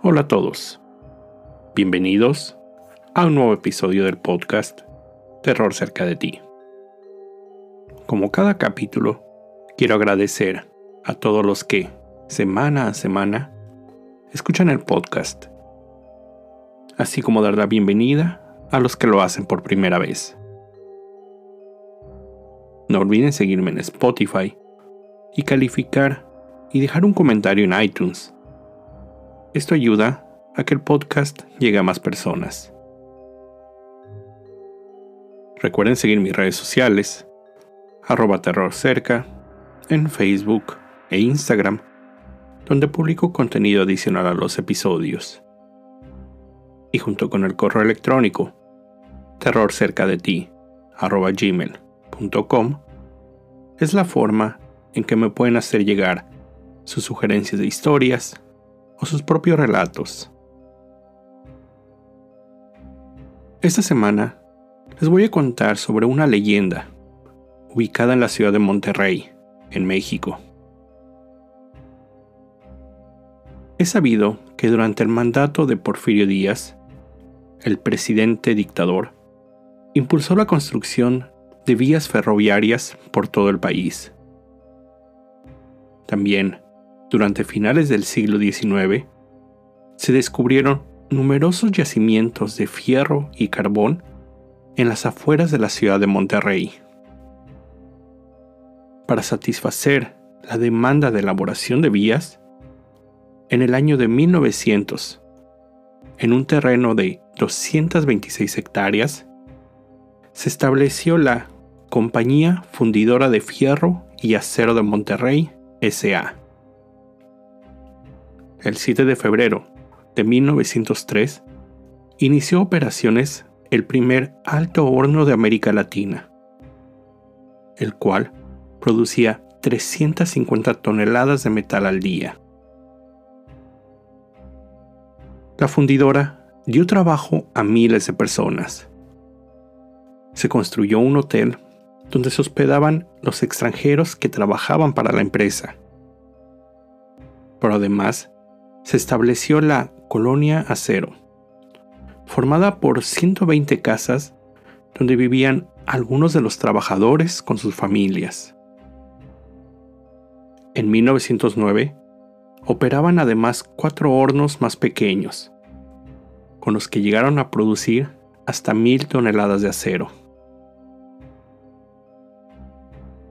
Hola a todos, bienvenidos a un nuevo episodio del podcast Terror cerca de ti. Como cada capítulo, quiero agradecer a todos los que, semana a semana, escuchan el podcast, así como dar la bienvenida a los que lo hacen por primera vez. No olviden seguirme en Spotify y calificar y dejar un comentario en iTunes. Esto ayuda a que el podcast llegue a más personas. Recuerden seguir mis redes sociales, @terrorcerca, en Facebook e Instagram, donde publico contenido adicional a los episodios. Y junto con el correo electrónico terrorcercadeti@gmail.com es la forma en que me pueden hacer llegar sus sugerencias de historias o sus propios relatos. Esta semana les voy a contar sobre una leyenda ubicada en la ciudad de Monterrey, en México. Es sabido que durante el mandato de Porfirio Díaz, el presidente dictador impulsó la construcción de vías ferroviarias por todo el país. También, durante finales del siglo XIX, se descubrieron numerosos yacimientos de fierro y carbón en las afueras de la ciudad de Monterrey. Para satisfacer la demanda de elaboración de vías, en el año de 1900, en un terreno de 226 hectáreas, se estableció la Compañía Fundidora de Fierro y Acero de Monterrey, S.A. El 7 de febrero de 1903, inició operaciones el primer alto horno de América Latina, el cual producía 350 toneladas de metal al día. La fundidora dio trabajo a miles de personas. Se construyó un hotel donde se hospedaban los extranjeros que trabajaban para la empresa. Pero además, se estableció la Colonia Acero, formada por 120 casas donde vivían algunos de los trabajadores con sus familias. En 1909, operaban además 4 hornos más pequeños, con los que llegaron a producir hasta 1,000 toneladas de acero.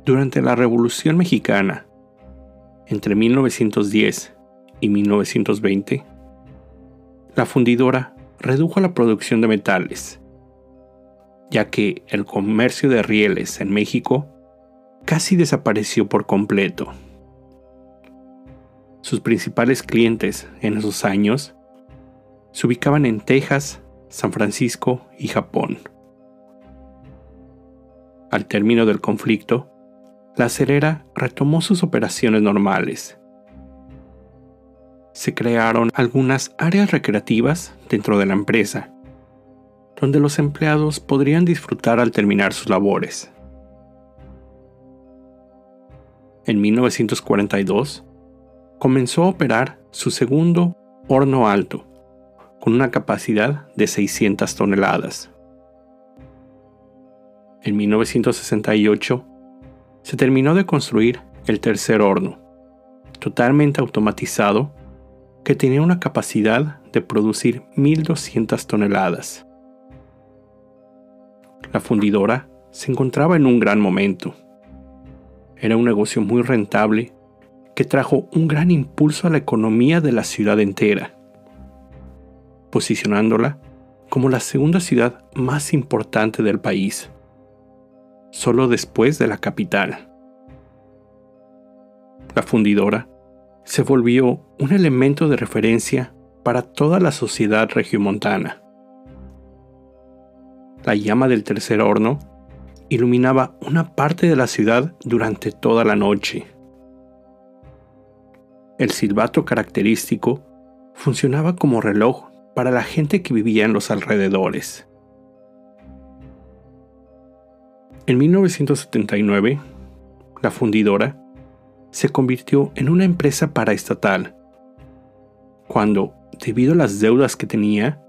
Durante la Revolución Mexicana, entre 1910 y 1920, la fundidora redujo la producción de metales, ya que el comercio de rieles en México casi desapareció por completo. Sus principales clientes en esos años se ubicaban en Texas, San Francisco y Japón. Al término del conflicto, la acerera retomó sus operaciones normales. Se crearon algunas áreas recreativas dentro de la empresa, donde los empleados podrían disfrutar al terminar sus labores. En 1942, comenzó a operar su segundo horno alto, con una capacidad de 600 toneladas. En 1968, se terminó de construir el tercer horno, totalmente automatizado, que tenía una capacidad de producir 1,200 toneladas. La fundidora se encontraba en un gran momento. Era un negocio muy rentable que trajo un gran impulso a la economía de la ciudad entera, posicionándola como la segunda ciudad más importante del país, solo después de la capital. La fundidora se volvió un elemento de referencia para toda la sociedad regiomontana. La llama del tercer horno iluminaba una parte de la ciudad durante toda la noche. El silbato característico funcionaba como reloj para la gente que vivía en los alrededores. En 1979, la fundidora se convirtió en una empresa paraestatal, cuando debido a las deudas que tenía,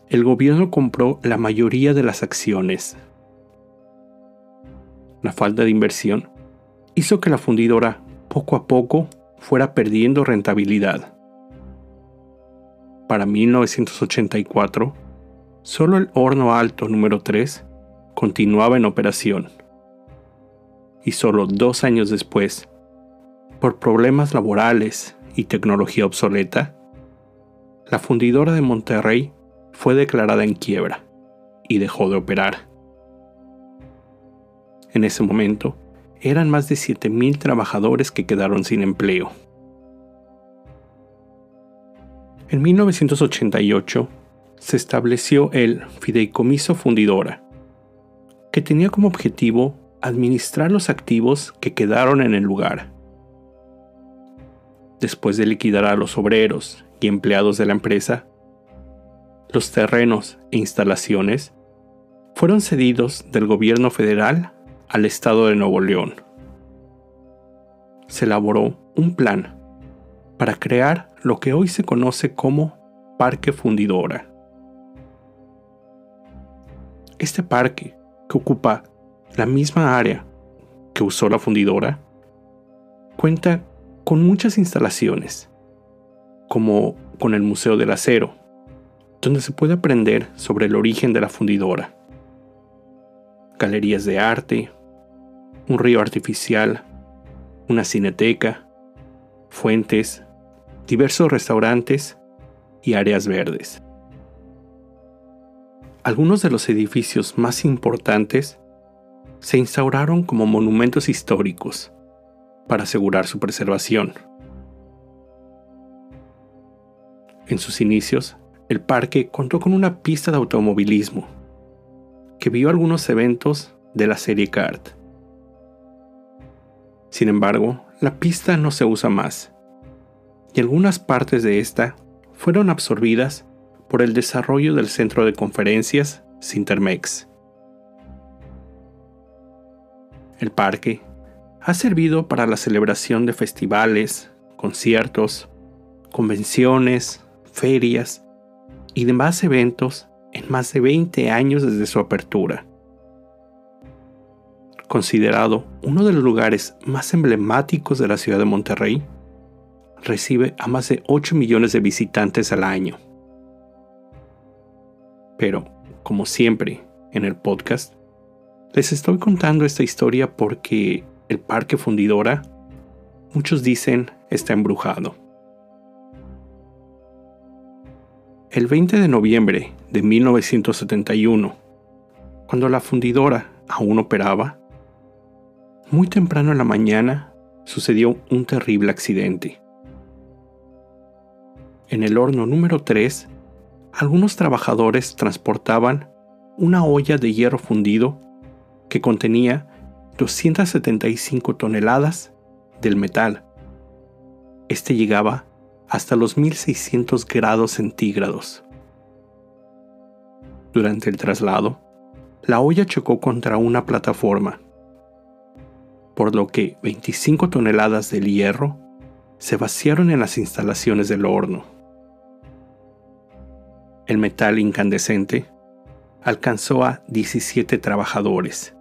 el gobierno compró la mayoría de las acciones. La falta de inversión hizo que la fundidora poco a poco fuera perdiendo rentabilidad. Para 1984, solo el horno alto número 3 continuaba en operación. Y solo 2 años después, por problemas laborales y tecnología obsoleta, la fundidora de Monterrey fue declarada en quiebra y dejó de operar. En ese momento, eran más de 7,000 trabajadores que quedaron sin empleo. En 1988 se estableció el Fideicomiso Fundidora, que tenía como objetivo administrar los activos que quedaron en el lugar. Después de liquidar a los obreros y empleados de la empresa, los terrenos e instalaciones fueron cedidos del gobierno federal al estado de Nuevo León. Se elaboró un plan para crear lo que hoy se conoce como Parque Fundidora. Este parque, que ocupa la misma área que usó la fundidora, cuenta con muchas instalaciones, como con el Museo del Acero, donde se puede aprender sobre el origen de la fundidora, galerías de arte, un río artificial, una cineteca, fuentes, diversos restaurantes y áreas verdes. Algunos de los edificios más importantes se instauraron como monumentos históricos para asegurar su preservación. En sus inicios, el parque contó con una pista de automovilismo que vio algunos eventos de la serie kart. Sin embargo, la pista no se usa más y algunas partes de esta fueron absorbidas por el desarrollo del centro de conferencias Cintermex. El parque ha servido para la celebración de festivales, conciertos, convenciones, ferias y demás eventos en más de 20 años desde su apertura. Considerado uno de los lugares más emblemáticos de la ciudad de Monterrey, recibe a más de 8 millones de visitantes al año. Pero, como siempre en el podcast, les estoy contando esta historia porque el Parque Fundidora, muchos dicen, está embrujado. El 20 de noviembre de 1971, cuando la fundidora aún operaba, muy temprano en la mañana sucedió un terrible accidente. En el horno número 3, algunos trabajadores transportaban una olla de hierro fundido que contenía 275 toneladas del metal. Este llegaba hasta los 1600 grados centígrados. Durante el traslado, la olla chocó contra una plataforma, por lo que 25 toneladas del hierro se vaciaron en las instalaciones del horno. El metal incandescente alcanzó a 17 trabajadores,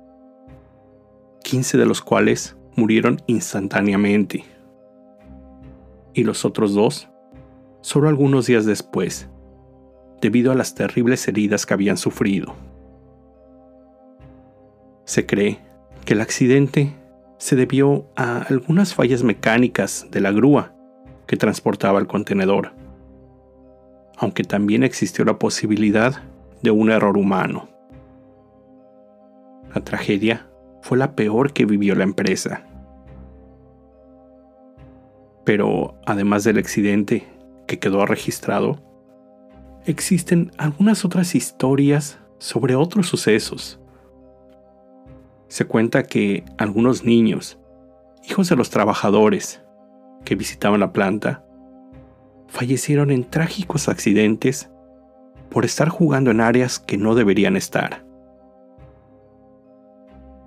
15 de los cuales murieron instantáneamente, y los otros 2 solo algunos días después, debido a las terribles heridas que habían sufrido. Se cree que el accidente se debió a algunas fallas mecánicas de la grúa que transportaba el contenedor, aunque también existió la posibilidad de un error humano. La tragedia fue la peor que vivió la empresa. Pero además del accidente que quedó registrado, existen algunas otras historias sobre otros sucesos. Se cuenta que algunos niños, hijos de los trabajadores que visitaban la planta, fallecieron en trágicos accidentes por estar jugando en áreas que no deberían estar.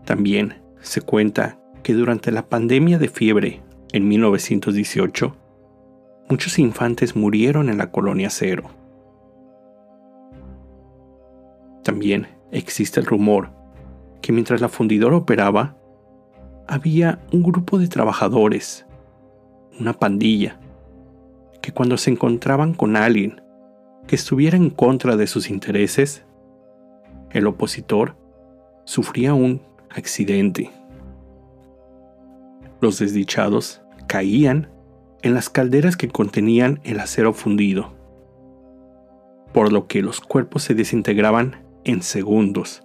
También se cuenta que durante la pandemia de fiebre en 1918, muchos infantes murieron en la Colonia Cero. También existe el rumor que mientras la fundidora operaba, había un grupo de trabajadores, una pandilla, que cuando se encontraban con alguien que estuviera en contra de sus intereses, el opositor sufría un accidente. Los desdichados caían en las calderas que contenían el acero fundido, por lo que los cuerpos se desintegraban en segundos,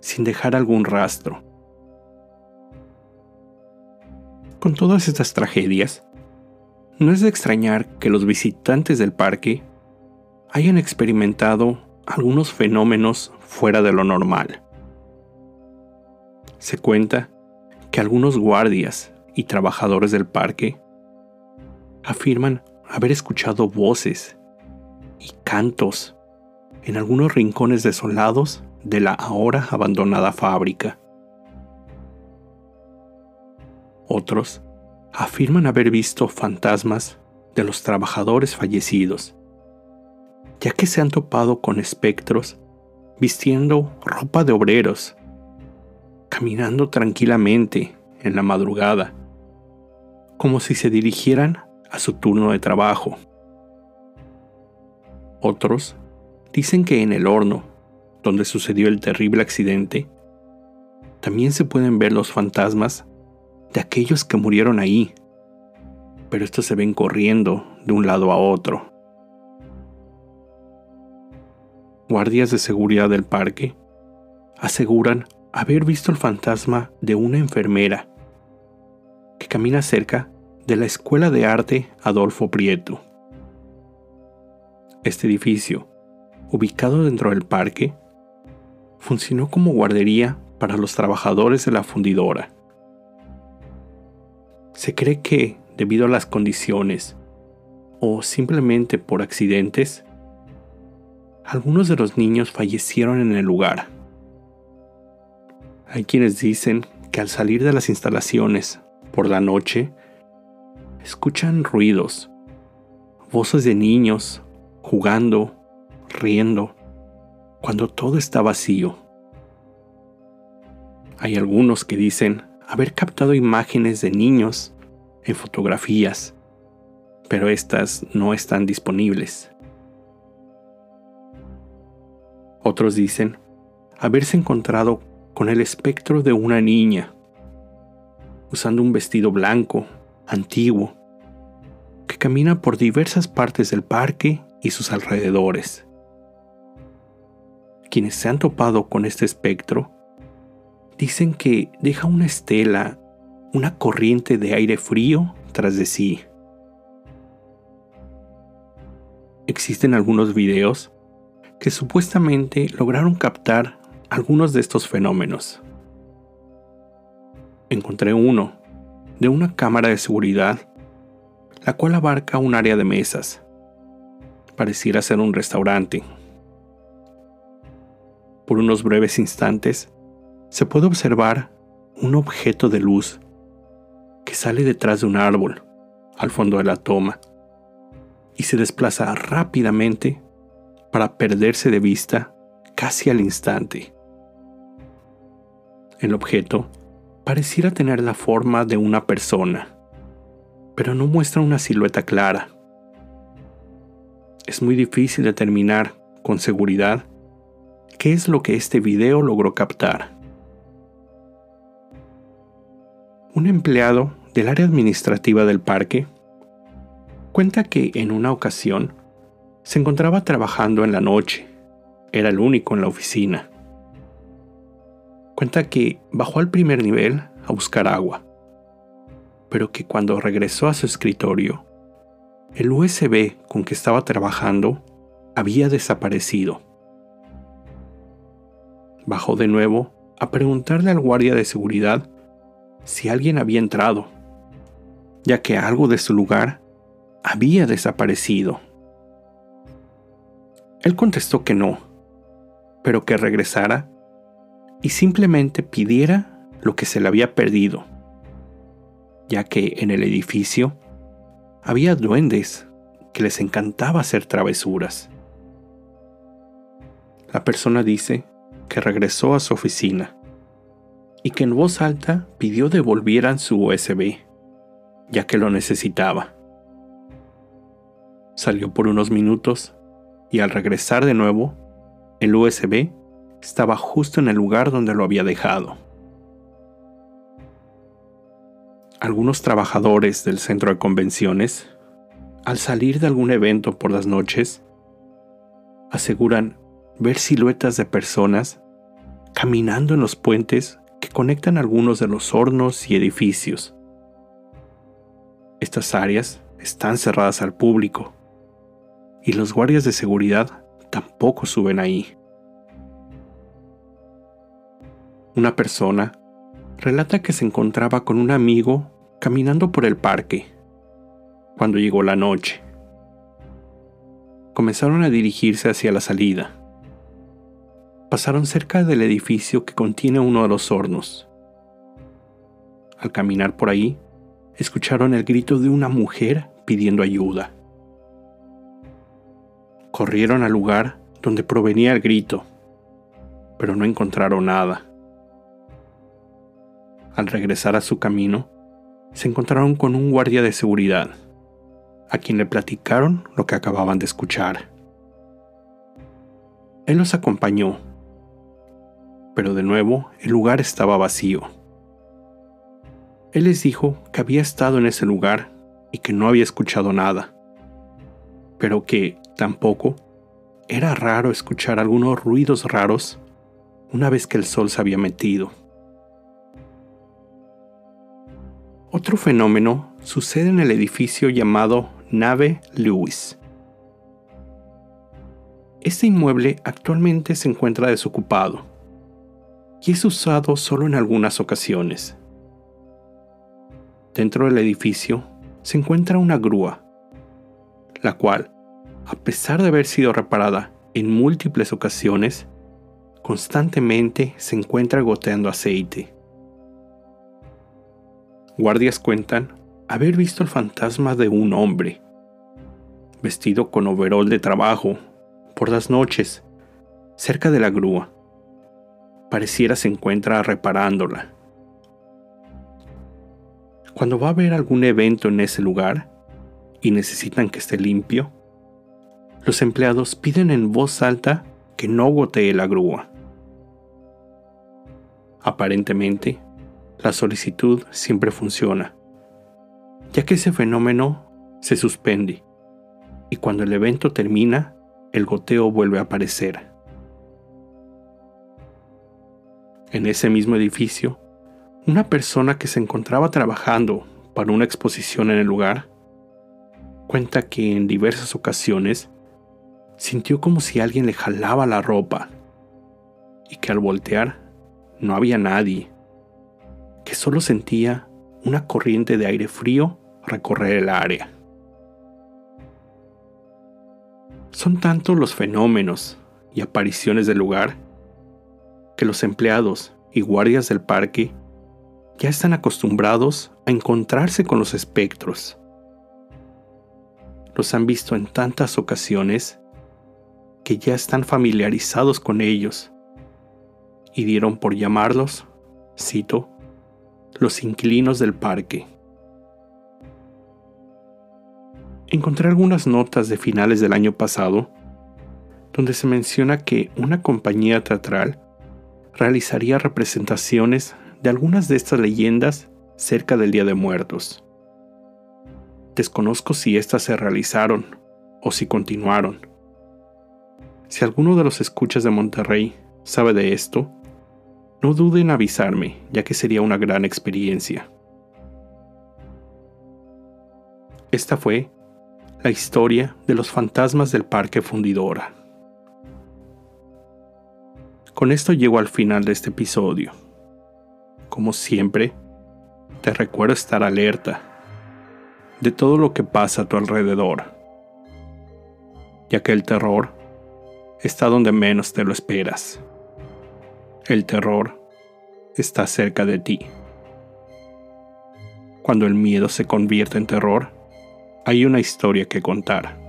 sin dejar algún rastro. Con todas estas tragedias, no es de extrañar que los visitantes del parque hayan experimentado algunos fenómenos fuera de lo normal. Se cuenta que algunos guardias y trabajadores del parque afirman haber escuchado voces y cantos en algunos rincones desolados de la ahora abandonada fábrica. Otros afirman haber visto fantasmas de los trabajadores fallecidos, ya que se han topado con espectros vistiendo ropa de obreros, caminando tranquilamente en la madrugada, como si se dirigieran a su turno de trabajo. Otros dicen que en el horno, donde sucedió el terrible accidente, también se pueden ver los fantasmas de aquellos que murieron ahí, pero estos se ven corriendo de un lado a otro. Guardias de seguridad del parque aseguran haber visto el fantasma de una enfermera que camina cerca de la Escuela de Arte Adolfo Prieto. Este edificio, ubicado dentro del parque, funcionó como guardería para los trabajadores de la fundidora. Se cree que, debido a las condiciones o simplemente por accidentes, algunos de los niños fallecieron en el lugar. Hay quienes dicen que al salir de las instalaciones por la noche, escuchan ruidos, voces de niños jugando, riendo, cuando todo está vacío. Hay algunos que dicen haber captado imágenes de niños en fotografías, pero estas no están disponibles. Otros dicen haberse encontrado con el espectro de una niña, usando un vestido blanco, antiguo, que camina por diversas partes del parque y sus alrededores. Quienes se han topado con este espectro dicen que deja una estela, una corriente de aire frío tras de sí. Existen algunos videos que supuestamente lograron captar algunos de estos fenómenos. Encontré uno de una cámara de seguridad, la cual abarca un área de mesas. Pareciera ser un restaurante. Por unos breves instantes, se puede observar un objeto de luz que sale detrás de un árbol, al fondo de la toma, y se desplaza rápidamente para perderse de vista casi al instante. El objeto pareciera tener la forma de una persona, pero no muestra una silueta clara. Es muy difícil determinar con seguridad qué es lo que este video logró captar. Un empleado del área administrativa del parque cuenta que en una ocasión se encontraba trabajando en la noche. Era el único en la oficina. Cuenta que bajó al primer nivel a buscar agua, pero que cuando regresó a su escritorio, el USB con que estaba trabajando había desaparecido. Bajó de nuevo a preguntarle al guardia de seguridad si alguien había entrado, ya que algo de su lugar había desaparecido. Él contestó que no, pero que regresara y simplemente pidiera lo que se le había perdido, ya que en el edificio había duendes que les encantaba hacer travesuras. La persona dice que regresó a su oficina y que en voz alta pidió devolvieran su USB, ya que lo necesitaba. Salió por unos minutos y al regresar de nuevo, el USB estaba justo en el lugar donde lo había dejado. Algunos trabajadores del centro de convenciones, al salir de algún evento por las noches, aseguran ver siluetas de personas caminando en los puentes que conectan algunos de los hornos y edificios. Estas áreas están cerradas al público y los guardias de seguridad tampoco suben ahí. Una persona relata que se encontraba con un amigo caminando por el parque cuando llegó la noche. Comenzaron a dirigirse hacia la salida. Pasaron cerca del edificio que contiene uno de los hornos. Al caminar por ahí, escucharon el grito de una mujer pidiendo ayuda. Corrieron al lugar donde provenía el grito, pero no encontraron nada. Al regresar a su camino, se encontraron con un guardia de seguridad, a quien le platicaron lo que acababan de escuchar. Él los acompañó, pero de nuevo el lugar estaba vacío. Él les dijo que había estado en ese lugar y que no había escuchado nada, pero que tampoco era raro escuchar algunos ruidos raros una vez que el sol se había metido. Otro fenómeno sucede en el edificio llamado Nave Lewis. Este inmueble actualmente se encuentra desocupado y es usado solo en algunas ocasiones. Dentro del edificio se encuentra una grúa, la cual, a pesar de haber sido reparada en múltiples ocasiones, constantemente se encuentra goteando aceite. Guardias cuentan haber visto el fantasma de un hombre, vestido con overol de trabajo, por las noches, cerca de la grúa. Pareciera se encuentra reparándola. Cuando va a haber algún evento en ese lugar y necesitan que esté limpio, los empleados piden en voz alta que no gotee la grúa. Aparentemente, la solicitud siempre funciona, ya que ese fenómeno se suspende y cuando el evento termina, el goteo vuelve a aparecer. En ese mismo edificio, una persona que se encontraba trabajando para una exposición en el lugar cuenta que en diversas ocasiones sintió como si alguien le jalaba la ropa y que al voltear no había nadie, que solo sentía una corriente de aire frío recorrer el área. Son tantos los fenómenos y apariciones del lugar que los empleados y guardias del parque ya están acostumbrados a encontrarse con los espectros. Los han visto en tantas ocasiones que ya están familiarizados con ellos y dieron por llamarlos, cito, los inquilinos del parque. Encontré algunas notas de finales del año pasado donde se menciona que una compañía teatral realizaría representaciones de algunas de estas leyendas cerca del Día de Muertos. Desconozco si estas se realizaron o si continuaron. Si alguno de los escuchas de Monterrey sabe de esto, no duden en avisarme, ya que sería una gran experiencia. Esta fue la historia de los fantasmas del Parque Fundidora. Con esto llego al final de este episodio. Como siempre, te recuerdo estar alerta de todo lo que pasa a tu alrededor, ya que el terror está donde menos te lo esperas. El terror está cerca de ti. Cuando el miedo se convierte en terror, hay una historia que contar.